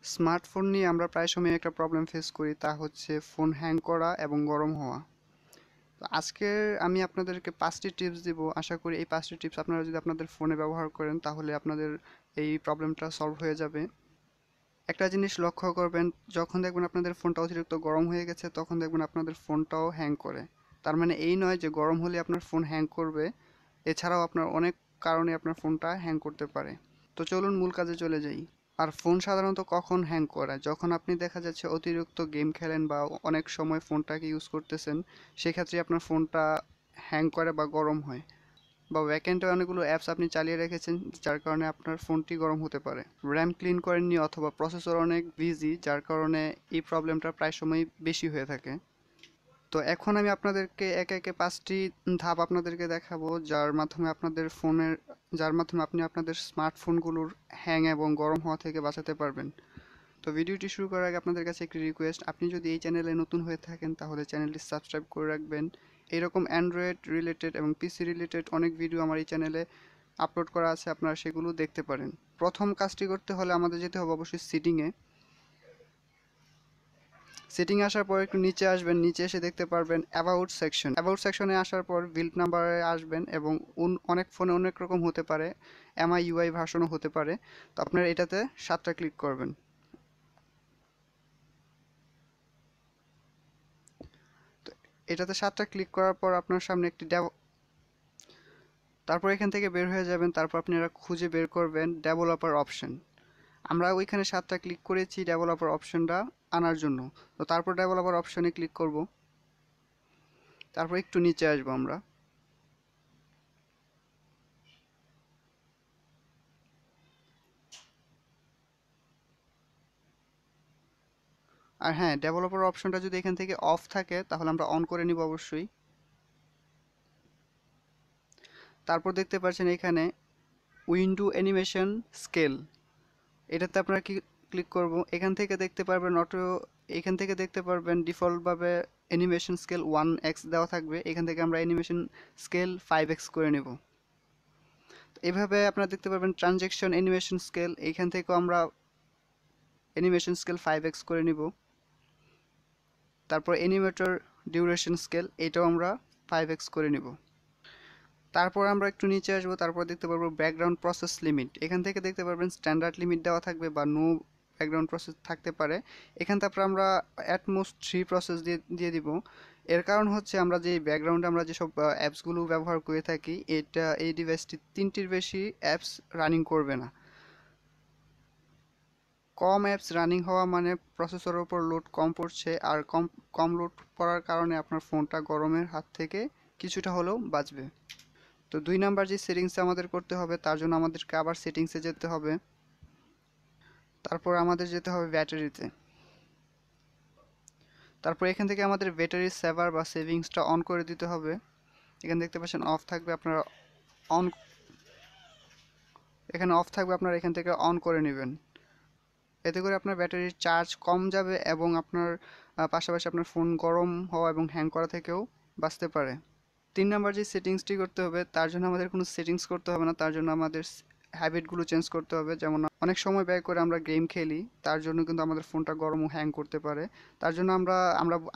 Smartphone নিয়ে আমরা প্রায় সময় একটা প্রবলেম ফেস করি, তা হচ্ছে ফোন হ্যাং করা এবং গরম হওয়া। তো আজকে আমি আপনাদেরকে 5টি টিপস দিব। আশা করি এই 5টি টিপস আপনারা যদি আপনাদের ফোনে ব্যবহার করেন তাহলে আপনাদের এই প্রবলেমটা সলভ হয়ে যাবে। একটা জিনিস লক্ষ্য করবেন, যখন দেখবেন আপনাদের ফোনটা অতিরিক্ত গরম হয়ে গেছে তখন দেখবেন আপনাদের ফোনটাও হ্যাং করে। তার মানে এই নয় যে গরম হলে আপনার ফোন হ্যাং করবে, এছাড়াও আপনার অনেক কারণে আপনার ফোনটা হ্যাং করতে পারে। তো চলুন মূল কাজে চলে যাই। আর ফোন সাধারণত কখন হ্যাং করে? যখন আপনি দেখা যাচ্ছে অতিরিক্ত গেম খেলেন বা অনেক সময় ফোনটাকে ইউজ করতেছেন, সেক্ষেত্রে আপনার ফোনটা হ্যাং করে বা গরম হয়। বা ব্যাকএন্ডে অনেকগুলো অ্যাপস আপনি চালিয়ে রেখেছেন যার কারণে আপনার ফোনটি গরম হতে পারে। র্যাম ক্লিন করেননি অথবা প্রসেসর অনেক বিজি যার কারণে এই প্রবলেমটা প্রায় সময় বেশি হয়ে থাকে। তো এখন আমি আপনাদেরকে একে একে 5টি ধাপ আপনাদেরকে দেখাবো যার মাধ্যমে আপনি আপনাদের স্মার্টফোনগুলোর হ্যাং এবং গরম হওয়া থেকে বাঁচাতে পারবেন। তো ভিডিওটি শুরু করার আগে আপনাদের কাছে একটি রিকোয়েস্ট, আপনি যদি এই চ্যানেলে নতুন হয়ে থাকেন তাহলে চ্যানেলটি সাবস্ক্রাইব করে রাখবেন। এরকম অ্যান্ড্রয়েড রিলেটেড এবং পিসি রিলেটেড অনেক ভিডিও আমার এই চ্যানেলে আপলোড করা আছে, আপনারা সেগুলো দেখতে পারেন। প্রথম কাজটি করতে হলে আমাদের যেতে হবে অবশ্যই সেটিংয়ে আসার পর একটু নিচে আসবেন, নিচে এসে দেখতে পারবেন অ্যাবাউট সেকশনে আসার পর বিল্ড নাম্বারে আসবেন এবং অনেক ফোনে অনেক রকম হতে পারে, এমআই ইউআই ভার্সনও হতে পারে। তো আপনারা এটাতে 7টা ক্লিক করবেন। তো এটাতে 7টা ক্লিক করার পর আপনার সামনে তারপর এখান থেকে বের হয়ে যাবেন। তারপর আপনারা খুঁজে বের করবেন ডেভেলপার অপশন। আমরা ওইখানে 7টা ক্লিক করেছি ডেভেলপার অপশনটা আনার জন্য। তো তারপর ডেভেলপার অপশনে ক্লিক করব। তারপর একটু নিচে আসবো আমরা। আর হ্যাঁ, ডেভেলপার অপশনটা যদি এখান থেকে অফ থাকে তাহলে আমরা অন করে নিব অবশ্যই। তারপর দেখতে পাচ্ছেন এখানে উইন্ডো অ্যানিমেশন স্কেল, এটাতে আপনারা ক্লিক করব। এখান থেকে দেখতে পারবেন ডিফল্টভাবে অ্যানিমেশন স্কেল 1x দেওয়া থাকবে, এখান থেকে আমরা অ্যানিমেশন স্কেল 5x করে নেব। এভাবে আপনারা দেখতে পারবেন ট্রানজ্যাকশন অ্যানিমেশন স্কেল, এখান থেকেও আমরা অ্যানিমেশন স্কেল 5x করে নিব। তারপর অ্যানিমেটর ডিউরেশন স্কেল, এটাও আমরা 5x করে নিব। তারপর আমরা একটু নিচে আসবো, তারপর দেখতে পারবো ব্যাকগ্রাউন্ড প্রসেস লিমিট, এখান থেকে দেখতে পারবেন স্ট্যান্ডার্ড লিমিট দেওয়া থাকবে বা নো ব্যাকগ্রাউন্ড প্রসেস থাকতে পারে। এখান থেকে আমরা অ্যাটমোস্ট 3 প্রসেস দিয়ে দিব। এর কারণ হচ্ছে আমরা যে ব্যাকগ্রাউন্ডে আমরা যেসব অ্যাপসগুলো ব্যবহার করে থাকি, এই ডিভাইসটি 3টির বেশি অ্যাপস রানিং করবে না। কম অ্যাপস রানিং হওয়া মানে প্রসেসরের উপর লোড কম পড়ছে, আর কম লোড পড়ার কারণে আপনার ফোনটা গরমের হাত থেকে কিছুটা হলেও বাঁচবে। তো 2 নাম্বার যে সেটিংসটা আমাদের করতে হবে তার জন্য আমাদেরকে আবার সেটিংসে যেতে হবে। তারপর আমাদের যেতে হবে ব্যাটারিতে। তারপর এখান থেকে আমাদের ব্যাটারি সেভার বা সেভিংসটা অন করে দিতে হবে। এখানে দেখতে পাচ্ছেন অফ থাকবে, আপনারা অন এখান থেকে অন করে নেবেন। এতে করে আপনার ব্যাটারির চার্জ কম যাবে এবং আপনার পাশাপাশি আপনার ফোন গরম হওয়া এবং হ্যাং করা থেকেও বাঁচতে পারে। 3 নাম্বার যে সেটিংসটি করতে হবে তার জন্য আমাদের কোনো সেটিংস করতে হবে না, তার জন্য আমাদের হ্যাবিটগুলো চেঞ্জ করতে হবে। যেমন অনেক সময় ব্যয় করে আমরা গেম খেলি, তার জন্য কিন্তু আমাদের ফোনটা গরম ও হ্যাং করতে পারে। তার জন্য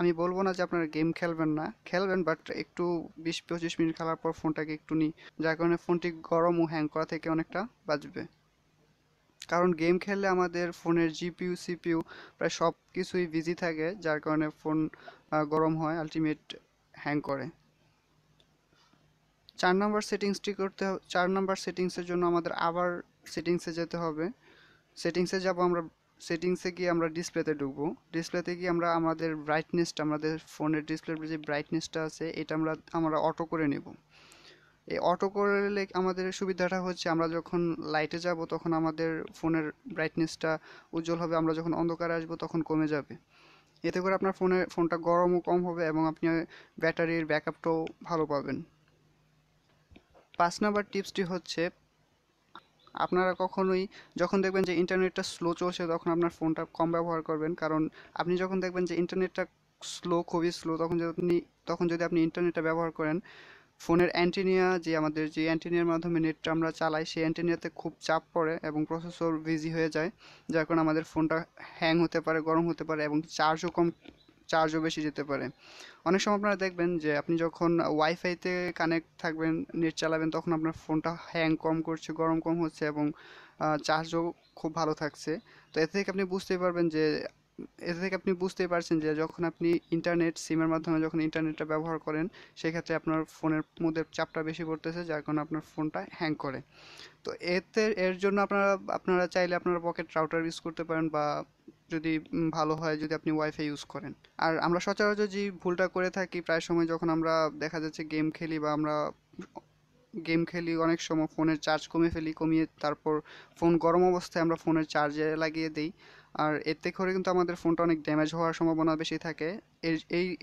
আমি বলবো না যে আপনারা গেম খেলবেন না, খেলবেন, বাট একটু 20-25 মিনিট খেলার পর ফোনটাকে একটু যার কারণে ফোনটি গরম ও হ্যাং করা থেকে অনেকটা বাঁচবে। কারণ গেম খেললে আমাদের ফোনের জিপিইউ সিপিইউ প্রায় সব কিছুই বিজি থাকে, যার কারণে ফোন গরম হয়, আলটিমেট হ্যাং করে। 4 নাম্বার সেটিংসের জন্য আমাদের আবার সেটিংসে যেতে হবে। সেটিংসে গিয়ে আমরা ডিসপ্লেতে ঢুকবো। ডিসপ্লেতে গিয়ে আমরা আমাদের ফোনের ডিসপ্লের যে ব্রাইটনেসটা আছে এটা আমরা অটো করে নেব। এই অটো করলে আমাদের সুবিধাটা হচ্ছে আমরা যখন লাইটে যাব তখন আমাদের ফোনের ব্রাইটনেসটা উজ্জ্বল হবে, আমরা যখন অন্ধকারে আসবো তখন কমে যাবে। এতে করে আপনার ফোনটা গরমও কম হবে এবং আপনি ব্যাটারির ব্যাকআপটাও ভালো পাবেন। 5 নাম্বার টিপসটি হচ্ছে, আপনারা কখনোই যখন দেখবেন যে ইন্টারনেটটা স্লো চলছে তখন আপনার ফোনটা কম ব্যবহার করবেন। কারণ আপনি যখন দেখবেন যে ইন্টারনেটটা খুবই স্লো, তখন যদি আপনি ইন্টারনেটটা ব্যবহার করেন ফোনের অ্যান্টেনা যে আমাদের যে অ্যান্টেনার মাধ্যমে নেটটা আমরা চালাই সেই অ্যান্টেনাতে খুব চাপ পড়ে এবং প্রসেসর বিজি হয়ে যায়, যার কারণে আমাদের ফোনটা হ্যাং হতে পারে, গরম হতে পারে এবং চার্জও বেশি যেতে পারে। অনেক সময় আপনারা দেখবেন যে আপনি যখন ওয়াইফাইতে কানেক্ট থাকবেন, নেট চালাবেন, তখন আপনার ফোনটা হ্যাং কম করছে, গরম কম হচ্ছে এবং চার্জও খুব ভালো থাকছে। তো এতে থেকে আপনি বুঝতেই পারবেন যে এতে থেকে আপনি বুঝতেই পারছেন যে যখন আপনি ইন্টারনেট সিমের মাধ্যমে যখন ইন্টারনেটটা ব্যবহার করেন, সেক্ষেত্রে আপনার ফোনের মধ্যে চাপটা বেশি পড়তেছে, যার কারণে আপনার ফোনটা হ্যাং করে। তো এর জন্য আপনারা চাইলে আপনারা পকেট রাউটার ইউজ করতে পারেন, বা যদি ভালো হয় যদি আপনি ওয়াইফাই ইউজ করেন। আর আমরা সচরাচর যে ভুলটা করে থাকি প্রায় সময়, যখন আমরা দেখা যাচ্ছে গেম খেলি বা আমরা গেম খেলি, অনেক সময় ফোনের চার্জ কমিয়ে তারপর ফোন গরম অবস্থায় আমরা ফোনের চার্জে লাগিয়ে দেই। আর এতে করে কিন্তু আমাদের ফোনটা অনেক ড্যামেজ হওয়ার সম্ভাবনা বেশি থাকে।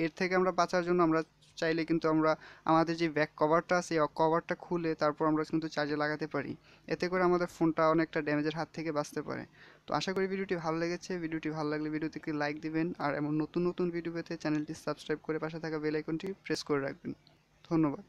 এর থেকে আমরা বাঁচার জন্য আমরা চাইলে কিন্তু আমরা আমাদের যে ব্যাক কভারটা আছে, এই কভারটা খুলে তারপর আমরা কিন্তু চার্জে লাগাতে পারি। এতে করে আমাদের ফোনটা অনেকটা ড্যামেজের হাত থেকে বাঁচতে পারে। তো আশা করি ভিডিওটি ভালো লেগেছে। ভিডিওটি ভালো লাগলে ভিডিওটিকে লাইক দিবেন, আর এমন নতুন নতুন ভিডিও পেতে চ্যানেলটি সাবস্ক্রাইব করে পাশে থাকা বেল আইকনটি প্রেস করে রাখবেন। ধন্যবাদ।